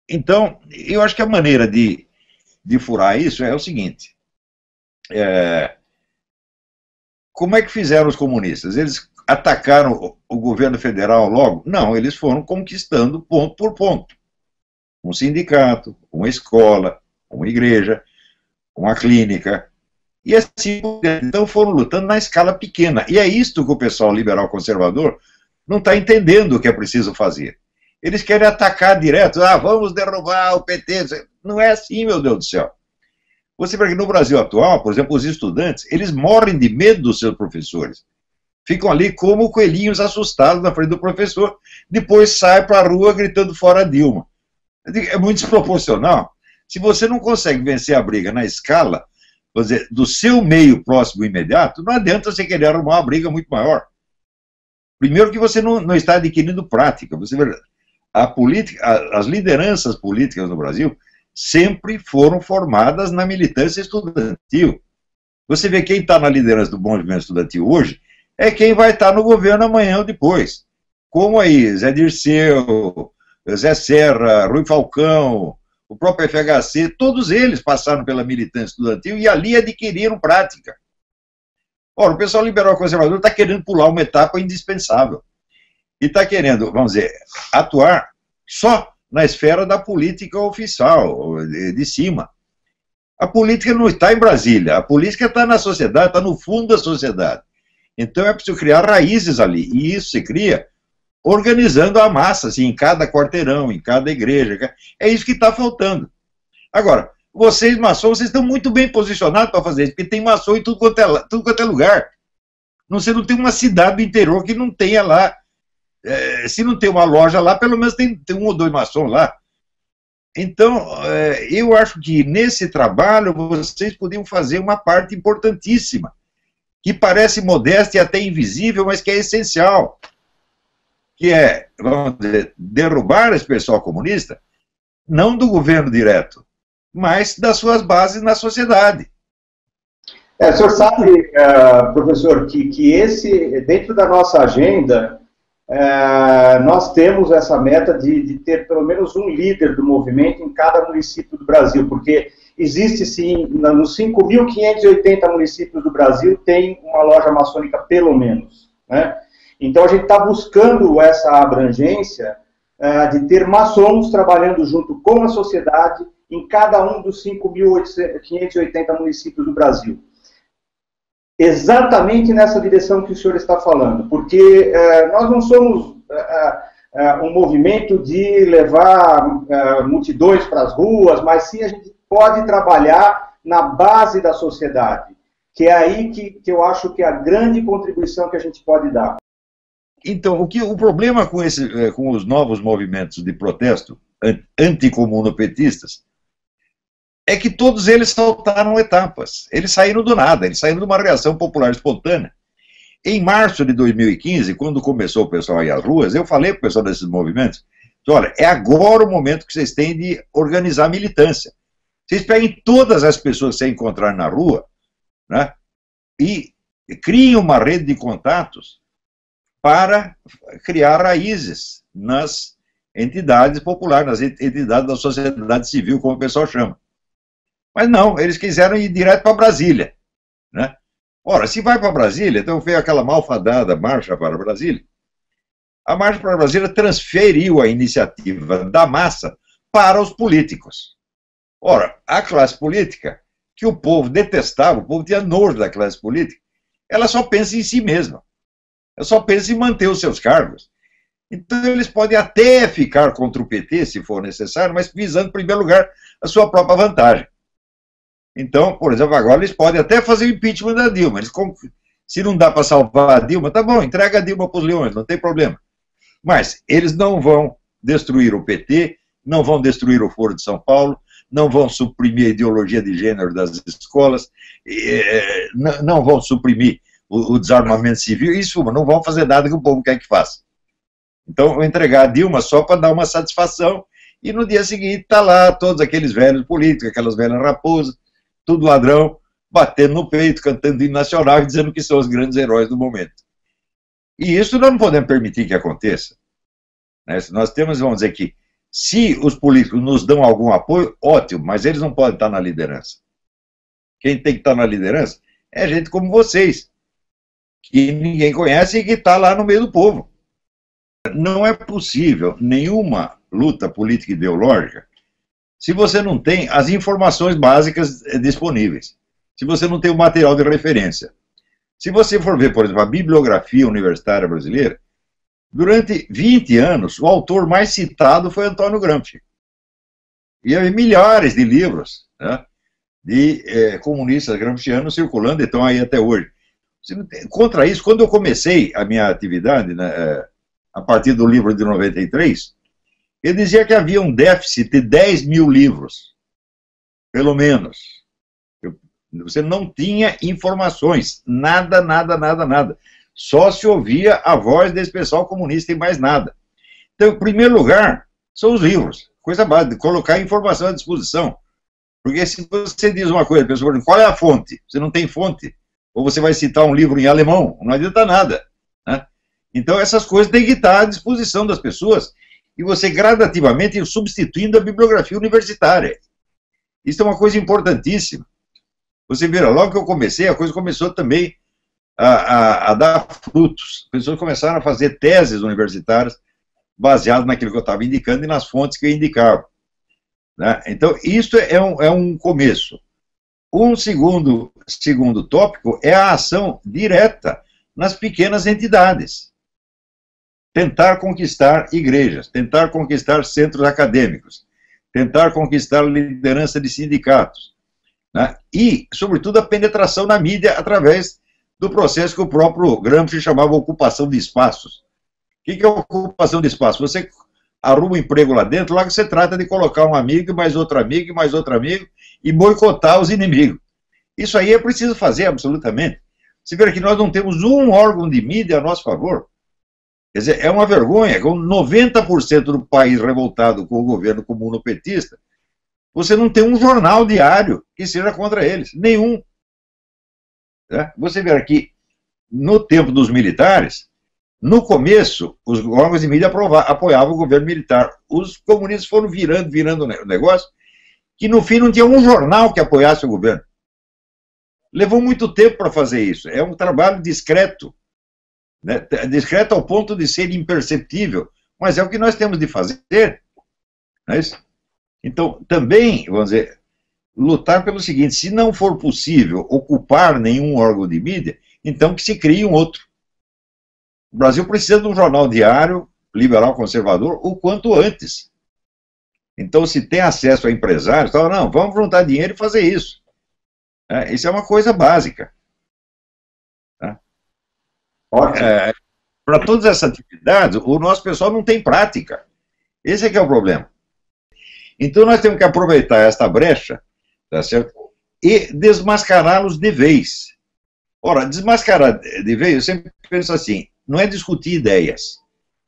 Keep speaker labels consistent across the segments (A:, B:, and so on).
A: Então, eu acho que a maneira de furar isso é o seguinte, como é que fizeram os comunistas? Eles atacaram o governo federal logo? Não, eles foram conquistando ponto por ponto. Um sindicato, uma escola, uma igreja, uma clínica, e assim, então foram lutando na escala pequena. E é isto que o pessoal liberal conservador não está entendendo o que é preciso fazer. Eles querem atacar direto, vamos derrubar o PT. Não é assim, meu Deus do céu. Você vê que no Brasil atual, por exemplo, os estudantes, eles morrem de medo dos seus professores. Ficam ali como coelhinhos assustados na frente do professor, depois saem para a rua gritando fora Dilma. É muito desproporcional. Se você não consegue vencer a briga na escala, vou dizer, do seu meio próximo e imediato, não adianta você querer arrumar uma briga muito maior. Primeiro que você não está adquirindo prática. Você vê, as lideranças políticas no Brasil sempre foram formadas na militância estudantil. Você vê quem está na liderança do movimento estudantil hoje é quem vai estar no governo amanhã ou depois. Como aí, Zé Dirceu, Zé Serra, Rui Falcão, o próprio FHC, todos eles passaram pela militância estudantil e ali adquiriram prática. Ora, o pessoal liberal conservador está querendo pular uma etapa indispensável. E está querendo, vamos dizer, atuar só na esfera da política oficial, de cima. A política não está em Brasília, a política está na sociedade, está no fundo da sociedade. Então é preciso criar raízes ali, e isso se cria organizando a massa, assim, em cada quarteirão, em cada igreja. É isso que está faltando. Agora, vocês, maçons, vocês estão muito bem posicionados para fazer isso, porque tem maçom em tudo quanto é lugar. Você não tem uma cidade do interior que não tenha lá. Se não tem uma loja lá, pelo menos tem um ou dois maçons lá. Então, eu acho que nesse trabalho vocês podiam fazer uma parte importantíssima, que parece modesta e até invisível, mas que é essencial, que é, vamos dizer, derrubar esse pessoal comunista, não do governo direto, mas das suas bases na sociedade.
B: O senhor sabe, professor, que esse, dentro da nossa agenda, nós temos essa meta de ter pelo menos um líder do movimento em cada município do Brasil, porque existe sim, nos 5.580 municípios do Brasil, tem uma loja maçônica pelo menos, né? Então a gente está buscando essa abrangência de ter maçons trabalhando junto com a sociedade em cada um dos 5.580 municípios do Brasil. Exatamente nessa direção que o senhor está falando, porque nós não somos um movimento de levar multidões para as ruas, mas sim a gente pode trabalhar na base da sociedade, que é aí que eu acho que é a grande contribuição que a gente pode dar.
A: Então, o problema com os novos movimentos de protesto anticomunopetistas é que todos eles saltaram etapas. Eles saíram do nada, eles saíram de uma reação popular espontânea. Em março de 2015, quando começou o pessoal a ir às ruas, eu falei para o pessoal desses movimentos, olha, é agora o momento que vocês têm de organizar a militância. Vocês peguem todas as pessoas que você encontrar na rua, né, e criem uma rede de contatos para criar raízes nas entidades populares, nas entidades da sociedade civil, como o pessoal chama. Mas não, eles quiseram ir direto para Brasília, né? Ora, se vai para Brasília, então veio aquela malfadada Marcha para Brasília. A Marcha para Brasília transferiu a iniciativa da massa para os políticos. Ora, a classe política, que o povo detestava, o povo tinha nojo da classe política, ela só pensa em si mesma. Ela só pensa em manter os seus cargos. Então eles podem até ficar contra o PT, se for necessário, mas visando, em primeiro lugar, a sua própria vantagem. Então, por exemplo, agora eles podem até fazer o impeachment da Dilma. Se não dá para salvar a Dilma, tá bom, entrega a Dilma para os leões, não tem problema. Mas eles não vão destruir o PT, não vão destruir o Foro de São Paulo, não vão suprimir a ideologia de gênero das escolas, não vão suprimir o desarmamento civil, isso não vão fazer nada que o povo quer que faça. Então, vou entregar a Dilma só para dar uma satisfação, e no dia seguinte está lá todos aqueles velhos políticos, aquelas velhas raposas, tudo ladrão, batendo no peito, cantando hino nacional e dizendo que são os grandes heróis do momento. E isso nós não podemos permitir que aconteça. Né? Nós temos, vamos dizer que, Se os políticos nos dão algum apoio, ótimo, mas eles não podem estar na liderança. Quem tem que estar na liderança é gente como vocês, que ninguém conhece e que está lá no meio do povo. Não é possível nenhuma luta política ideológica se você não tem as informações básicas disponíveis, se você não tem o material de referência. Se você for ver, por exemplo, a bibliografia universitária brasileira, durante 20 anos, o autor mais citado foi Antônio Gramsci. E havia milhares de livros, né, de comunistas gramscianos circulando, e estão aí até hoje. Contra isso, quando eu comecei a minha atividade, né, a partir do livro de 93, eu dizia que havia um déficit de 10 mil livros, pelo menos. Você não tinha informações, nada, nada, nada, nada. Só se ouvia a voz desse pessoal comunista e mais nada. Então, em primeiro lugar, são os livros. Coisa básica, colocar a informação à disposição. Porque se você diz uma coisa, a pessoa pergunta, qual é a fonte? Você não tem fonte. Ou você vai citar um livro em alemão, não adianta nada, né? Então, essas coisas têm que estar à disposição das pessoas e você gradativamente ir substituindo a bibliografia universitária. Isso é uma coisa importantíssima. Você vê, logo que eu comecei, a coisa começou também a dar frutos. As pessoas começaram a fazer teses universitárias baseadas naquilo que eu estava indicando e nas fontes que eu indicava, né? Então, isso é um começo. Um segundo tópico é a ação direta nas pequenas entidades. Tentar conquistar igrejas, tentar conquistar centros acadêmicos, tentar conquistar liderança de sindicatos, né? E, sobretudo, a penetração na mídia através do processo que o próprio Gramsci chamava ocupação de espaços. O que é ocupação de espaço? Você arruma um emprego lá dentro, lá que você trata de colocar um amigo, mais outro amigo, mais outro amigo, e boicotar os inimigos. Isso aí é preciso fazer, absolutamente. Você vê que nós não temos um órgão de mídia a nosso favor. Quer dizer, é uma vergonha, com 90% do país revoltado com o governo comunopetista, você não tem um jornal diário que seja contra eles, nenhum. Você vê aqui, no tempo dos militares, no começo, os órgãos de mídia apoiavam o governo militar. Os comunistas foram virando o negócio, que no fim não tinha um jornal que apoiasse o governo. Levou muito tempo para fazer isso. É um trabalho discreto, né? Discreto ao ponto de ser imperceptível, mas é o que nós temos de fazer. Não é isso? Então, também, vamos dizer, lutar pelo seguinte: se não for possível ocupar nenhum órgão de mídia, então que se crie um outro. O Brasil precisa de um jornal diário, liberal conservador, o quanto antes. Então, se tem acesso a empresários, então, não, vamos juntar dinheiro e fazer isso. Isso é uma coisa básica. Para todas essas atividades, o nosso pessoal não tem prática. Esse é que é o problema. Então, nós temos que aproveitar esta brecha, tá certo? E desmascará-los de vez. Ora, desmascarar de vez, eu sempre penso assim, não é discutir ideias.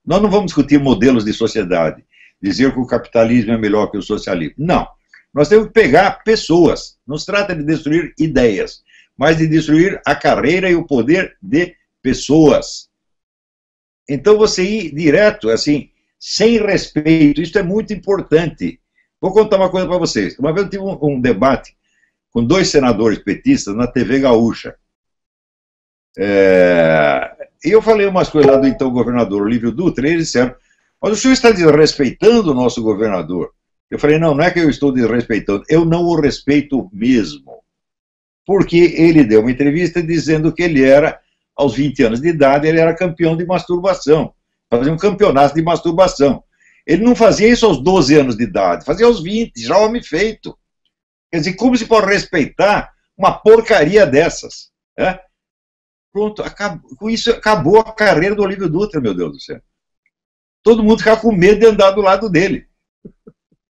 A: Nós não vamos discutir modelos de sociedade, dizer que o capitalismo é melhor que o socialismo. Não. Nós temos que pegar pessoas. Não se trata de destruir ideias, mas de destruir a carreira e o poder de pessoas. Então, você ir direto, assim, sem respeito, isso é muito importante. Vou contar uma coisa para vocês. Uma vez eu tive um debate com 2 senadores petistas na TV Gaúcha. E eu falei umas coisas lá do então governador Olívio Dutra, e eles disseram, mas o senhor está desrespeitando o nosso governador. Eu falei, não é que eu estou desrespeitando, eu não o respeito mesmo. Porque ele deu uma entrevista dizendo que ele era, aos 20 anos de idade, ele era campeão de masturbação. Fazia um campeonato de masturbação. Ele não fazia isso aos 12 anos de idade, fazia aos 20, já homem feito. Quer dizer, como se pode respeitar uma porcaria dessas? Pronto, com isso acabou a carreira do Olívio Dutra, meu Deus do céu. Todo mundo fica com medo de andar do lado dele.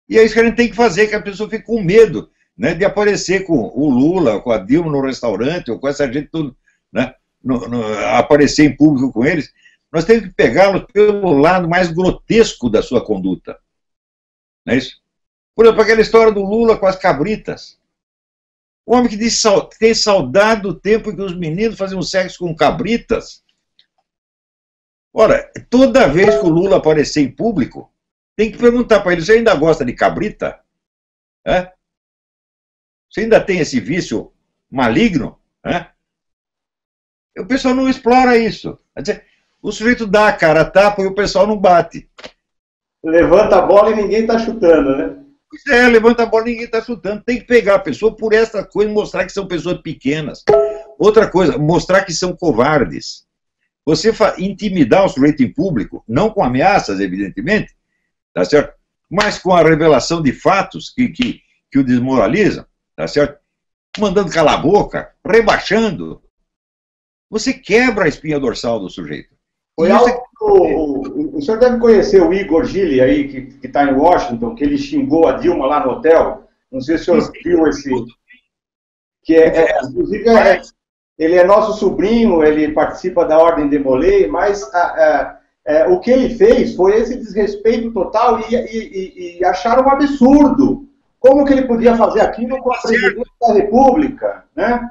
A: E é isso que a gente tem que fazer, que a pessoa fique com medo, né, de aparecer com o Lula, com a Dilma no restaurante, ou com essa gente tudo, né, aparecer em público com eles. Nós temos que pegá-los pelo lado mais grotesco da sua conduta. Não é isso? Por exemplo, aquela história do Lula com as cabritas. O homem que diz que tem saudade do tempo em que os meninos faziam sexo com cabritas. Ora, toda vez que o Lula aparecer em público, Tem que perguntar para ele, você ainda gosta de cabrita? É? Você ainda tem esse vício maligno? É? O pessoal não explora isso. Quer dizer, o sujeito dá a cara a tapa e o pessoal não bate.
B: Levanta a bola e ninguém está chutando, né?
A: Pois é, levanta a bola e ninguém está chutando. Tem que pegar a pessoa por essa coisa e mostrar que são pessoas pequenas. Outra coisa, mostrar que são covardes. Você intimidar o sujeito em público, não com ameaças, evidentemente, tá certo? Mas com a revelação de fatos que o desmoralizam, tá certo? Mandando calar a boca, rebaixando. Você quebra a espinha dorsal do sujeito.
B: O senhor deve conhecer o Igor Gili aí, que está em Washington, que ele xingou a Dilma lá no hotel. Não sei se o senhor viu esse... Inclusive, ele é nosso sobrinho, ele participa da Ordem de Molay, mas o que ele fez foi esse desrespeito total e acharam um absurdo. Como que ele podia fazer aquilo com a presidente da República, né?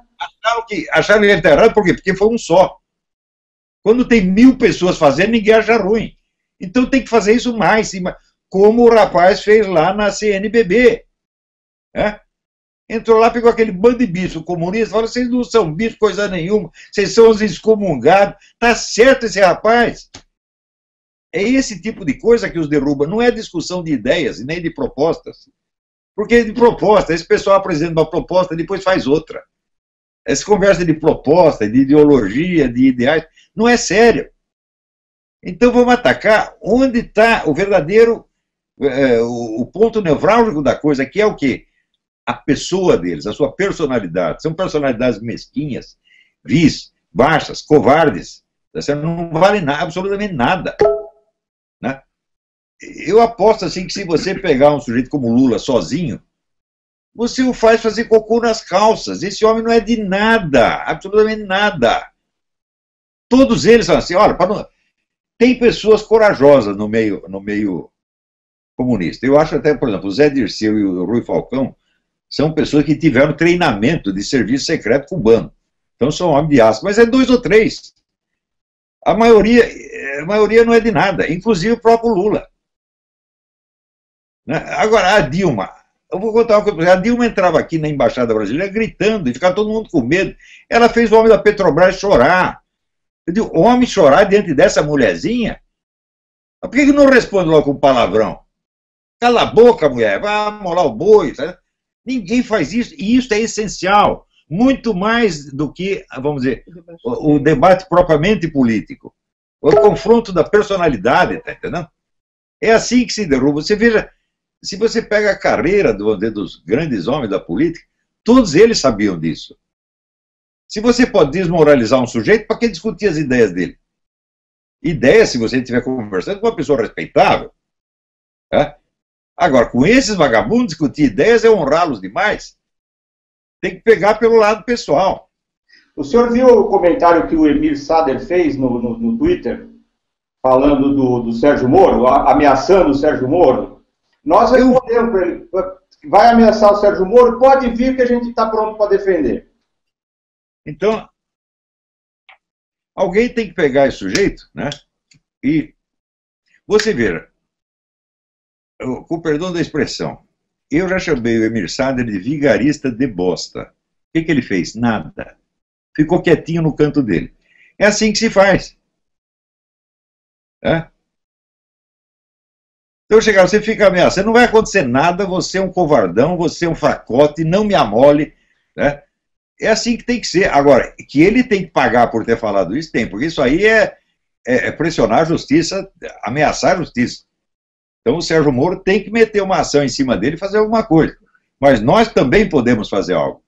A: Acharam que ele está errado, por quê? Porque foi um só. Quando tem 1000 pessoas fazendo, ninguém acha ruim. Então tem que fazer isso mais, como o rapaz fez lá na CNBB. Né? Entrou lá, pegou aquele bando de bicho comunista, falou, vocês não são bicho coisa nenhuma, vocês são os excomungados. Tá certo esse rapaz. É esse tipo de coisa que os derruba, não é discussão de ideias e nem de propostas. Porque de proposta, esse pessoal apresenta uma proposta e depois faz outra. Essa conversa de proposta, de ideologia, de ideais, não é sério. Então vamos atacar onde está o verdadeiro, o ponto nevrálgico da coisa, que é o quê? A pessoa deles, a sua personalidade. São personalidades mesquinhas, vis, baixas, covardes. Não vale nada, absolutamente nada. Né? Eu aposto assim que se você pegar um sujeito como Lula sozinho, você o faz fazer cocô nas calças. Esse homem não é de nada, absolutamente nada. Todos eles são assim, olha, tem pessoas corajosas no meio comunista. Eu acho até, por exemplo, o Zé Dirceu e o Rui Falcão são pessoas que tiveram treinamento de serviço secreto cubano. Então são homens de aço, mas é 2 ou 3. A maioria não é de nada, inclusive o próprio Lula. Né? Agora, a Dilma, eu vou contar uma coisa, a Dilma entrava aqui na Embaixada Brasileira gritando, e ficava todo mundo com medo. Ela fez o homem da Petrobras chorar. Eu digo, homem chorar diante dessa mulherzinha? Por que não responde logo com palavrão? Cala a boca, mulher, vai amolar o boi. Sabe? Ninguém faz isso, e isso é essencial. Muito mais do que, vamos dizer, o debate propriamente político. O confronto da personalidade, tá entendendo? É assim que se derruba. Você veja, se você pega a carreira dos grandes homens da política, todos eles sabiam disso. Se você pode desmoralizar um sujeito, para que discutir as ideias dele? Ideias, se você estiver conversando com uma pessoa respeitável. É? Agora, com esses vagabundos, discutir ideias é honrá-los demais. Tem que pegar pelo lado pessoal.
B: O senhor viu o comentário que o Emir Sader fez no Twitter, falando do Sérgio Moro, ameaçando o Sérgio Moro? Nós respondemos para ele, vai ameaçar o Sérgio Moro? Pode vir que a gente está pronto para defender.
A: Então, alguém tem que pegar esse sujeito, né? E você veja, com perdão da expressão, eu já chamei o Emir Sader de vigarista de bosta. O que ele fez? Nada. Ficou quietinho no canto dele. É assim que se faz. É? Então, chegar, você fica ameaçando, não vai acontecer nada, você é um covardão, você é um fracote, não me amole, né? É assim que tem que ser. Agora, que ele tem que pagar por ter falado isso, tem, porque isso aí é pressionar a justiça, ameaçar a justiça. Então o Sérgio Moro tem que meter uma ação em cima dele e fazer alguma coisa. Mas nós também podemos fazer algo.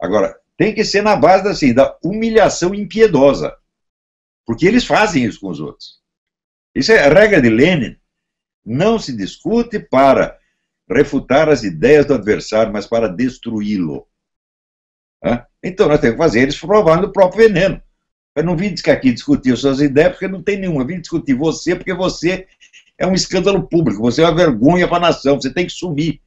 A: Agora, tem que ser na base assim, da humilhação impiedosa. Porque eles fazem isso com os outros. Isso é a regra de Lenin. Não se discute para refutar as ideias do adversário, mas para destruí-lo. Então nós temos que fazer eles provando o próprio veneno. Eu não vim aqui discutir as suas ideias porque não tem nenhuma. Eu vim discutir você porque você é um escândalo público, você é uma vergonha para a nação, você tem que sumir.